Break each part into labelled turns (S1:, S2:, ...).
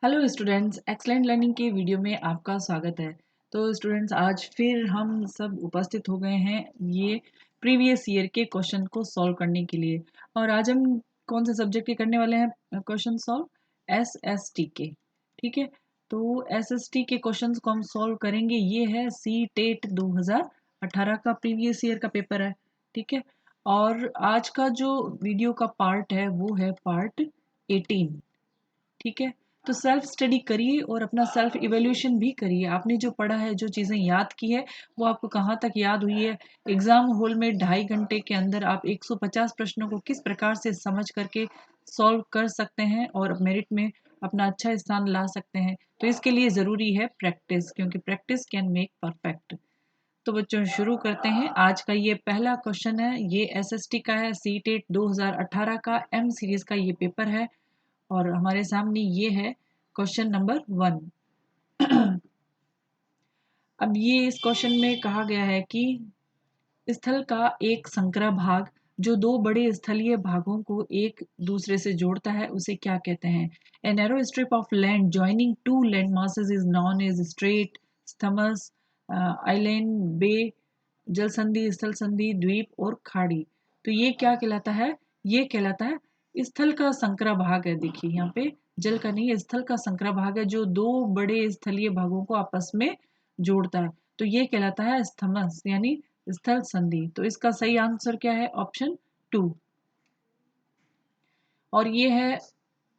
S1: Hello students, excellent learning के video में आपका स्वागत है। तो स्टूडेंट्स, आज फिर हम सब उपस्थित हो गए हैं ये प्रीवियस ईयर के क्वेश्चन को सॉल्व करने के लिए। और आज हम कौन से सब्जेक्ट के करने वाले हैं क्वेश्चन सॉल्व? एसएसटी के। ठीक है, तो एसएसटी के क्वेश्चंस को हम सॉल्व करेंगे। ये है सी टेट 2018 का प्रीवियस ईयर का पेपर है। ठीक है, और आज का जो वीडियो का पार्ट है वो है पार्ट 18। ठीक है, तो सेल्फ स्टडी करिए और अपना सेल्फ इवेल्यूशन भी करिए। आपने जो पढ़ा है, जो चीज़ें याद की है, वो आपको कहाँ तक याद हुई है। एग्जाम हॉल में 2.5 घंटे के अंदर आप 150 प्रश्नों को किस प्रकार से समझ करके सॉल्व कर सकते हैं और मेरिट में अपना अच्छा स्थान ला सकते हैं। तो इसके लिए ज़रूरी है प्रैक्टिस, क्योंकि प्रैक्टिस कैन मेक परफेक्ट। तो बच्चों, शुरू करते हैं। आज का ये पहला क्वेश्चन है, ये एसएसटी का है, सी टेट 2018 का एम सीरीज का ये पेपर है। और हमारे सामने ये है क्वेश्चन नंबर 1। अब ये इस क्वेश्चन में कहा गया है कि स्थल का एक संकरा भाग जो दो बड़े स्थलीय भागों को एक दूसरे से जोड़ता है उसे क्या कहते हैं? A narrow strip of land joining two land masses is known as strait, isthmus, island, bay, जल संधि, स्थल संधि, द्वीप और खाड़ी। तो ये क्या कहलाता है? ये कहलाता है स्थल का संकरा भाग है। देखिए यहाँ पे जल का नहीं, स्थल का संकरा भाग है जो दो बड़े स्थलीय भागों को आपस में जोड़ता है। तो ये कहलाता है स्थमस यानी स्थल संधि। तो इसका सही आंसर क्या है? ऑप्शन 2। और ये है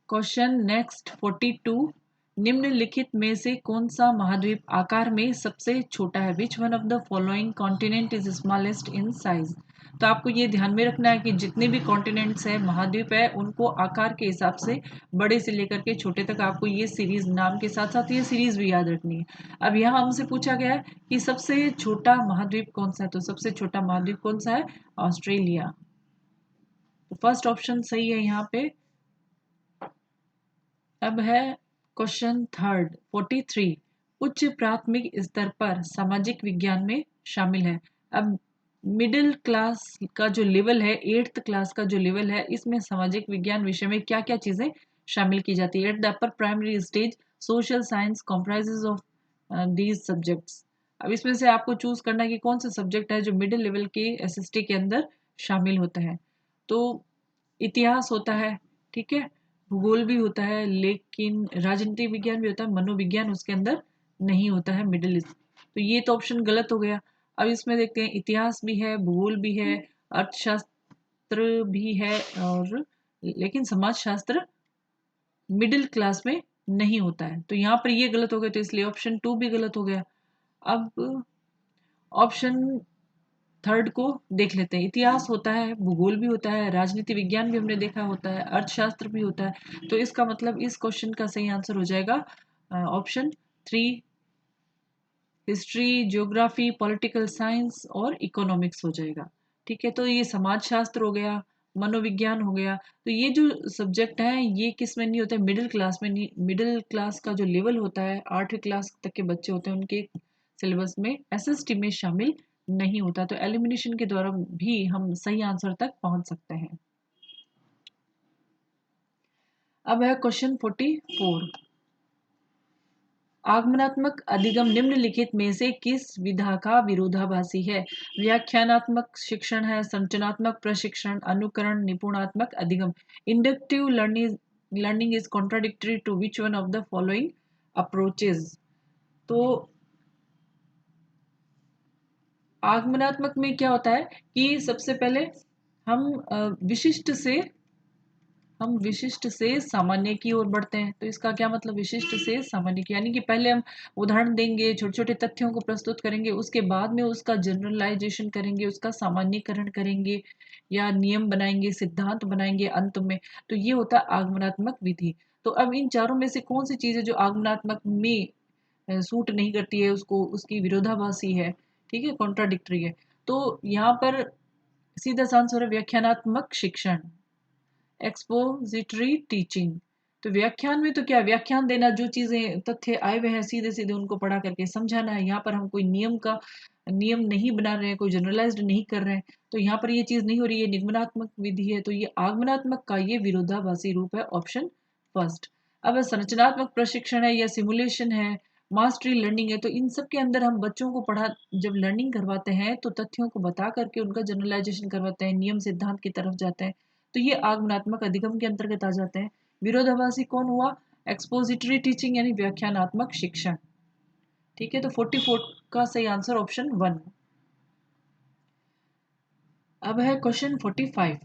S1: क्वेश्चन नेक्स्ट 42। निम्नलिखित में से कौन सा महाद्वीप आकार में सबसे छोटा है? विच one of the following continent is smallest in size? तो आपको ये ध्यान में रखना है कि जितने भी कॉन्टिनेंट्स है, महाद्वीप है, उनको आकार के हिसाब से बड़े से लेकर के छोटे तक आपको ये सीरीज नाम के साथ साथ ये सीरीज भी याद रखनी है। अब यहाँ हमसे पूछा गया है कि सबसे छोटा महाद्वीप कौन सा है। तो सबसे छोटा महाद्वीप कौन सा है? ऑस्ट्रेलिया। तो फर्स्ट ऑप्शन सही है यहाँ पे। अब है क्वेश्चन थर्ड 43। उच्च प्राथमिक स्तर पर सामाजिक विज्ञान में शामिल है। अब मिडिल क्लास का जो लेवल है, 8th क्लास का जो लेवल है, इसमें सामाजिक विज्ञान विषय में क्या क्या चीजें शामिल की जाती है? At the upper primary stage social science comprises of these subjects. अब इसमें से आपको चूज करना है कि कौन सा सब्जेक्ट है जो मिडिल लेवल के एसएसटी के अंदर शामिल होता है। तो इतिहास होता है, ठीक है, भूगोल भी होता है, लेकिन राजनीति विज्ञान भी होता है, मनोविज्ञान उसके अंदर नहीं होता है मिडिल ईस्ट। तो ये तो ऑप्शन गलत हो गया। अब इसमें देखते हैं, इतिहास भी है, भूगोल भी है, अर्थशास्त्र भी है, और लेकिन समाज शास्त्र मिडिल क्लास में नहीं होता है। तो यहाँ पर ये गलत हो गया, तो इसलिए ऑप्शन 2 भी गलत हो गया। अब ऑप्शन थर्ड को देख लेते हैं। इतिहास होता है, भूगोल भी होता है, राजनीति विज्ञान भी हमने देखा होता है, अर्थशास्त्र भी होता है। तो इसका मतलब इस क्वेश्चन का सही आंसर हो जाएगा option 3, history, geography, political science और इकोनॉमिक्स हो जाएगा। ठीक है, तो ये समाज शास्त्र हो गया, मनोविज्ञान हो गया। तो ये जो सब्जेक्ट हैं, ये किस में नहीं होता है? मिडिल क्लास में नहीं। मिडिल क्लास का जो लेवल होता है, 8वीं क्लास तक के बच्चे होते हैं, उनके सिलेबस में एसएसटी में शामिल नहीं होता। तो एलिमिनेशन के द्वारा भी हम सही आंसर तक पहुंच सकते हैं। अब है क्वेश्चन 44। आगमनात्मक अधिगम निम्नलिखित में से किस विधा का विरोधाभासी है? व्याख्यानात्मक शिक्षण है, संरचनात्मक प्रशिक्षण, अनुकरण, निपुणात्मक अधिगम। Inductive learning is contradictory to which one of the following approaches? तो आगमनात्मक में क्या होता है कि सबसे पहले हम विशिष्ट से सामान्य की ओर बढ़ते हैं। तो इसका क्या मतलब? विशिष्ट से सामान्य की, यानी कि पहले हम उदाहरण देंगे, छोटे छोटे तथ्यों को प्रस्तुत करेंगे, उसके बाद में उसका जनरलाइजेशन करेंगे, उसका सामान्यीकरण करेंगे या नियम बनाएंगे, सिद्धांत बनाएंगे अंत में। तो ये होता है आगमनात्मक विधि। तो अब इन चारों में से कौन सी चीज है जो आगमनात्मक में सूट नहीं करती है, उसको उसकी विरोधाभासी है, ठीक है, कॉन्ट्राडिक्टरी है? तो यहाँ पर सीधा सा आंसर है व्याख्यानात्मक शिक्षण, एक्सपोजिटरी टीचिंग। तो व्याख्यान में तो क्या, व्याख्यान देना, जो चीजें तथ्य आए हुए हैं सीधे सीधे उनको पढ़ा करके समझाना है। यहाँ पर हम कोई नियम नहीं बना रहे हैं, कोई जनरलाइज्ड नहीं कर रहे हैं। तो यहाँ पर ये चीज नहीं हो रही है, निगमनात्मक विधि है। तो ये आगमनात्मक का ये विरोधाभासी रूप है, ऑप्शन फर्स्ट। अब संरचनात्मक प्रशिक्षण है या सिमुलेशन है, मास्टरी लर्निंग है, तो इन सब के अंदर हम बच्चों को पढ़ा जब लर्निंग करवाते हैं तो तथ्यों को बता करके उनका जनरलाइजेशन करवाते हैं, नियम सिद्धांत की तरफ जाते हैं, तो ये आगमनात्मक अधिगम के अंतर्गत आ जाते हैं। विरोधाभासी कौन हुआ? एक्सपोजिटरी टीचिंग यानी व्याख्यानात्मक शिक्षण। ठीक है, तो 44 का सही आंसर ऑप्शन 1। अब है क्वेश्चन 45।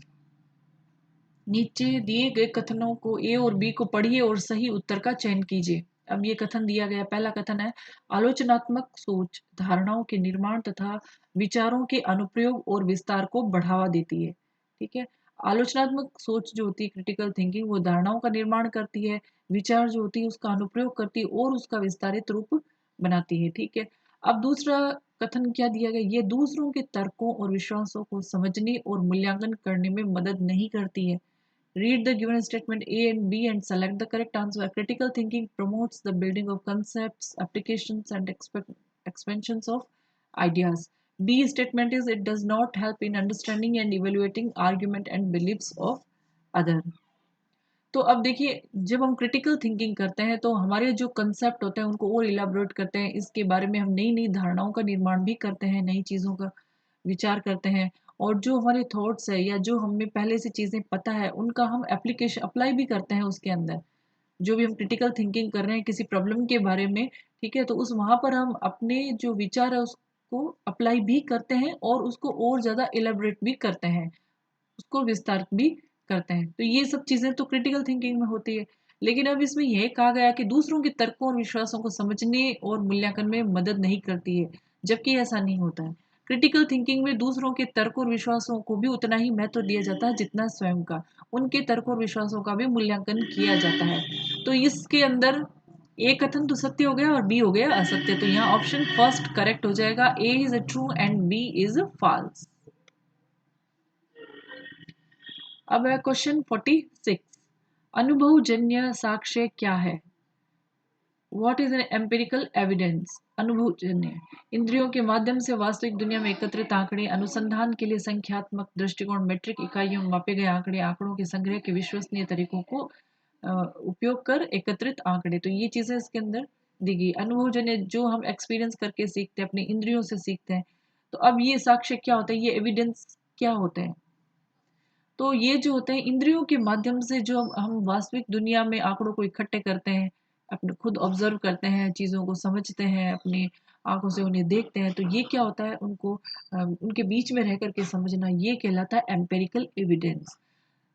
S1: नीचे दिए गए कथनों को ए और बी को पढ़िए और सही उत्तर का चयन कीजिए। अब ये कथन दिया गया, पहला कथन है आलोचनात्मक सोच धारणाओं के निर्माण तथा विचारों के अनुप्रयोग और विस्तार को बढ़ावा देती है। ठीक है, आलोचनात्मक सोच जो होती है क्रिटिकल थिंकिंग, वो धारणाओं का निर्माण करती है, विचार जो होती है उसका अनुप्रयोग करती है और उसका विस्तारित रूप बनाती है। ठीक है, अब दूसरा कथन क्या दिया गया, ये दूसरों के तर्कों और विश्वासों को समझने और मूल्यांकन करने में मदद नहीं करती है। Read the given statement A and B and select the correct answer. Critical thinking promotes the building of concepts, applications, and expansions of ideas. B statement is it does not help in understanding and evaluating argument and beliefs of other. तो अब देखिए, जब हम critical thinking करते हैं तो हमारे जो कंसेप्ट होते हैं उनको और इलाबोरेट करते हैं, इसके बारे में हम नई नई धारणाओं का निर्माण भी करते हैं, नई चीज़ों का विचार करते हैं, और जो हमारे थॉट्स है या जो हमें पहले से चीज़ें पता है उनका हम एप्लीकेशन अप्लाई भी करते हैं उसके अंदर। जो भी हम क्रिटिकल थिंकिंग कर रहे हैं किसी प्रॉब्लम के बारे में, ठीक है, तो उस वहाँ पर हम अपने जो विचार है उसको अप्लाई भी करते हैं और उसको और ज़्यादा इलेबोरेट भी करते हैं, उसको विस्तार भी करते हैं। तो ये सब चीज़ें तो क्रिटिकल थिंकिंग में होती है। लेकिन अब इसमें यह कहा गया कि दूसरों के तर्कों और विश्वासों को समझने और मूल्यांकन में मदद नहीं करती है, जबकि ऐसा नहीं होता है। क्रिटिकल थिंकिंग में दूसरों के तर्क और विश्वासों को भी उतना ही महत्व दिया जाता है जितना स्वयं का। उनके तर्क और विश्वासों का भी मूल्यांकन किया जाता है। तो इसके अंदर ए कथन तो सत्य हो गया और बी हो गया असत्य। तो यहाँ ऑप्शन फर्स्ट करेक्ट हो जाएगा, A is a true and B is false. अब है क्वेश्चन 46। अनुभवजन्य साक्ष्य क्या है? What is an empirical evidence? अनुभवजन्य इंद्रियों के माध्यम से वास्तविक दुनिया में एकत्रित आंकड़े, अनुसंधान के लिए संख्यात्मक दृष्टिकोण, मेट्रिक इकाइयों में मापे गए आंकड़े, आंकड़ों के संग्रह के विश्वसनीय तरीकों को उपयोग कर एकत्रित आंकड़े। तो ये चीजें इसके अंदर दी गई। अनुभवजन्य जो हम एक्सपीरियंस करके सीखते हैं, अपनी इंद्रियों से सीखते हैं। तो अब ये साक्ष्य क्या होता है, ये एविडेंस क्या होते हैं? तो ये जो होते हैं इंद्रियों के माध्यम से जो हम वास्तविक दुनिया में आंकड़ों को इकट्ठे करते हैं, अपने खुद ऑब्जर्व करते हैं, चीज़ों को समझते हैं, अपनी आंखों से उन्हें देखते हैं, तो ये क्या होता है, उनको उनके बीच में रह करके समझना, ये कहलाता है empirical evidence.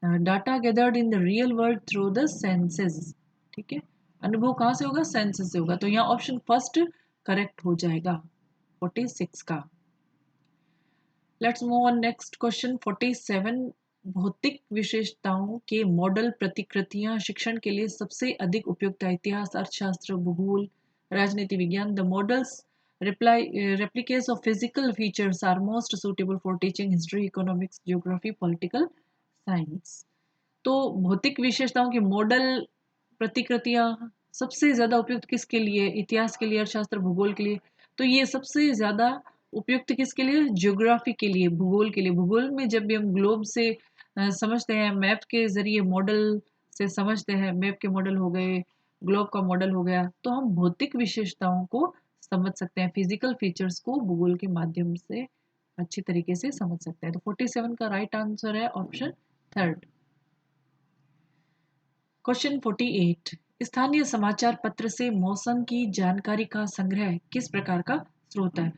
S1: Data gathered in the real world through the senses. ठीक है, अनुभव कहाँ से होगा? सेंसेस से होगा। तो यहाँ ऑप्शन फर्स्ट करेक्ट हो जाएगा 46 का। Let's move on next question 47। भौतिक विशेषताओं के मॉडल प्रतिकृतियां शिक्षण के लिए सबसे अधिक उपयुक्त है। इतिहास, अर्थशास्त्र, भूगोल, राजनीति विज्ञान। The models replicas of physical features are most suitable for teaching history, economics, geography, political science. तो भौतिक विशेषताओं के मॉडल प्रतिकृतियां सबसे ज्यादा उपयुक्त किसके लिए? इतिहास के लिए, अर्थशास्त्र, भूगोल के लिए। तो ये सबसे ज्यादा उपयुक्त किसके लिए? ज्योग्राफी के लिए, भूगोल के लिए। भूगोल में जब भी हम ग्लोब से समझते हैं, मैप के जरिए मॉडल से समझते हैं, मैप के मॉडल हो गए, ग्लोब का मॉडल हो गया, तो हम भौतिक विशेषताओं को समझ सकते हैं, फिजिकल फीचर्स को भूगोल के माध्यम से अच्छी तरीके से समझ सकते हैं। तो 47 का राइट आंसर है ऑप्शन थर्ड। क्वेश्चन 48। स्थानीय समाचार पत्र से मौसम की जानकारी का संग्रह किस प्रकार का स्रोत है?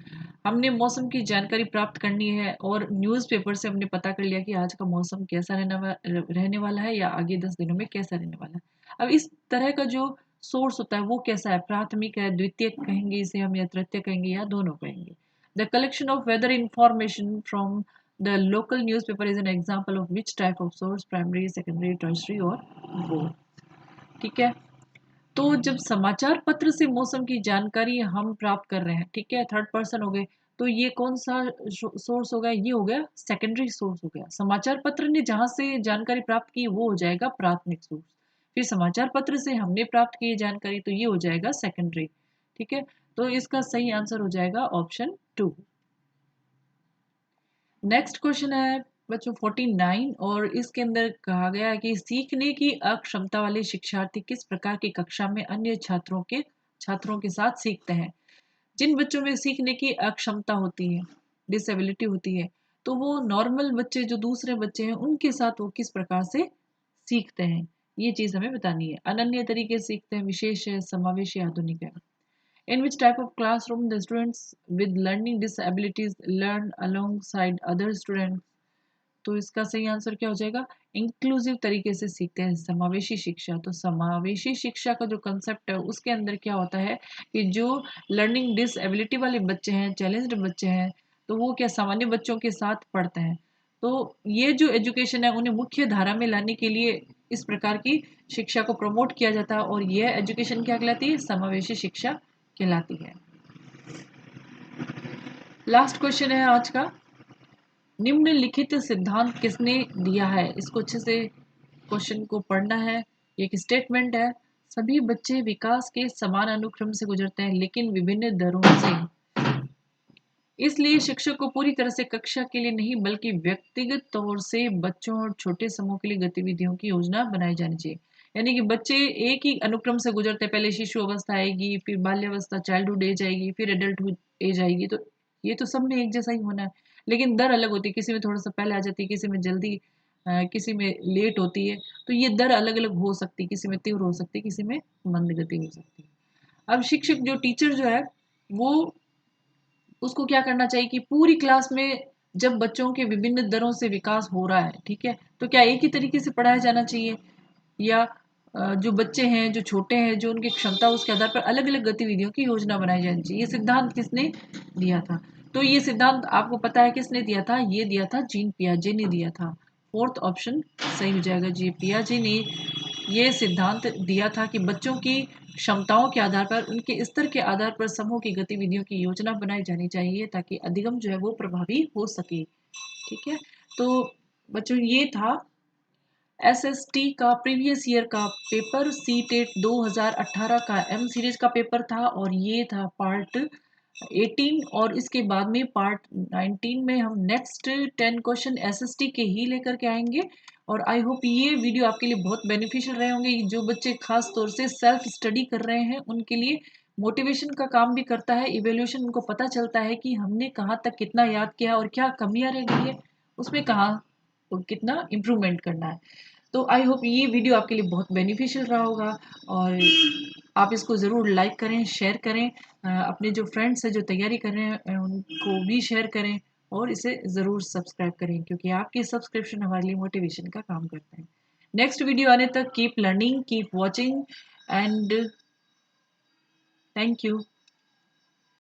S1: हमने मौसम की जानकारी प्राप्त करनी है और न्यूज़पेपर से हमने पता कर लिया कि आज का मौसम कैसा रहने वाला है या आगे 10 दिनों में कैसा रहने वाला है। अब इस तरह का जो सोर्स होता है वो कैसा है? प्राथमिक है, द्वितीयक कहेंगे इसे हम, या तृतीयक कहेंगे, या दोनों कहेंगे। The collection of weather information from the local newspaper is an example of which type of source? Primary, secondary, tertiary और बोथ। ठीक है, तो जब समाचार पत्र से मौसम की जानकारी हम प्राप्त कर रहे हैं, ठीक है, थर्ड पर्सन हो गए, तो ये कौन सा सोर्स हो गया? ये हो गया सेकेंडरी सोर्स हो गया। समाचार पत्र ने जहां से जानकारी प्राप्त की वो हो जाएगा प्राथमिक सोर्स। फिर समाचार पत्र से हमने प्राप्त की जानकारी, तो ये हो जाएगा सेकेंडरी। ठीक है, तो इसका सही आंसर हो जाएगा ऑप्शन 2। नेक्स्ट क्वेश्चन है बच्चों 49 और इसके अंदर कहा गया है कि सीखने की अक्षमता वाले शिक्षार्थी किस प्रकार की कक्षा में अन्य छात्रों के साथ सीखते हैं। जिन बच्चों में सीखने की अक्षमता होती है, डिसेबिलिटी होती है, तो वो नॉर्मल बच्चे जो दूसरे बच्चे हैं उनके साथ वो किस प्रकार से सीखते हैं, ये चीज़ हमें बतानी है। अनन्य तरीके से सीखते हैं, विशेष है, समावेशी, आधुनिक है। In which type of classroom the students with learning disabilities learn alongside other students? तो इसका सही आंसर क्या हो जाएगा? इंक्लूसिव तरीके से सीखते हैं, समावेशी शिक्षा। तो समावेशी शिक्षा का जो कंसेप्ट है उसके अंदर क्या होता है कि जो लर्निंग डिसएबिलिटी वाले बच्चे हैं, चैलेंज्ड बच्चे हैं, तो वो क्या सामान्य बच्चों के साथ पढ़ते हैं। तो ये जो एजुकेशन है उन्हें मुख्य धारा में लाने के लिए इस प्रकार की शिक्षा को प्रमोट किया जाता है और यह एजुकेशन क्या कहलाती है? समावेशी शिक्षा कहलाती है। लास्ट क्वेश्चन है आज का, निम्नलिखित सिद्धांत किसने दिया है? इसको अच्छे से क्वेश्चन को पढ़ना है। एक स्टेटमेंट है, सभी बच्चे विकास के समान अनुक्रम से गुजरते हैं लेकिन विभिन्न दरों से। इसलिए शिक्षक को पूरी तरह से कक्षा के लिए नहीं बल्कि व्यक्तिगत तौर से बच्चों और छोटे समूह के लिए गतिविधियों की योजना बनाई जानी चाहिए। यानी कि बच्चे एक ही अनुक्रम से गुजरते हैं, पहले शिशु अवस्था आएगी, फिर बाल्यावस्था चाइल्डहुड एज आएगी, फिर एडल्टहुड एज आएगी, तो ये तो सब में एक जैसा ही होना है। लेकिन दर अलग होती है, किसी में थोड़ा सा पहले आ जाती है, किसी में जल्दी, किसी में लेट होती है। तो ये दर अलग अलग हो सकती है, किसी में तीव्र हो सकती है, किसी में मंद गति हो सकती है। अब शिक्षक जो टीचर जो है वो उसको क्या करना चाहिए कि पूरी क्लास में जब बच्चों के विभिन्न दरों से विकास हो रहा है, ठीक है, तो क्या एक ही तरीके से पढ़ाया जाना चाहिए या जो बच्चे हैं, जो छोटे हैं, जो उनकी क्षमता उसके आधार पर अलग अलग गतिविधियों की योजना बनाई जानी चाहिए। ये सिद्धांत किसने दिया था? तो ये सिद्धांत आपको पता है किसने दिया था? ये दिया था जीन पियाजे ने दिया था। फोर्थ ऑप्शन सही हो जाएगा। जी पियाजे ने ये सिद्धांत दिया था कि बच्चों की क्षमताओं के आधार पर, उनके स्तर के आधार पर समूह की गतिविधियों की योजना बनाई जानी चाहिए ताकि अधिगम जो है वो प्रभावी हो सके। ठीक है, तो बच्चों ये था एसएसटी का प्रीवियस ईयर का पेपर, सी टेट 2018 का एम सीरीज का पेपर था और ये था पार्ट 18 और इसके बाद में पार्ट 19 में हम नेक्स्ट 10 क्वेश्चन एसएसटी के ही लेकर के आएंगे। और आई होप ये वीडियो आपके लिए बहुत बेनिफिशियल रहे होंगे। जो बच्चे खास तौर से सेल्फ स्टडी कर रहे हैं उनके लिए मोटिवेशन का काम भी करता है। इवेल्यूशन उनको पता चलता है कि हमने कहाँ तक कितना याद किया और क्या कमियां रह गई है, उसमें कहाँ तो कितना इम्प्रूवमेंट करना है। तो आई होप ये वीडियो आपके लिए बहुत बेनिफिशियल रहा होगा और आप इसको ज़रूर लाइक करें, शेयर करें, अपने जो फ्रेंड्स हैं जो तैयारी कर रहे हैं उनको भी शेयर करें और इसे ज़रूर सब्सक्राइब करें क्योंकि आपकी सब्सक्रिप्शन हमारे लिए मोटिवेशन का काम करता है। नेक्स्ट वीडियो आने तक keep learning, keep watching and thank you.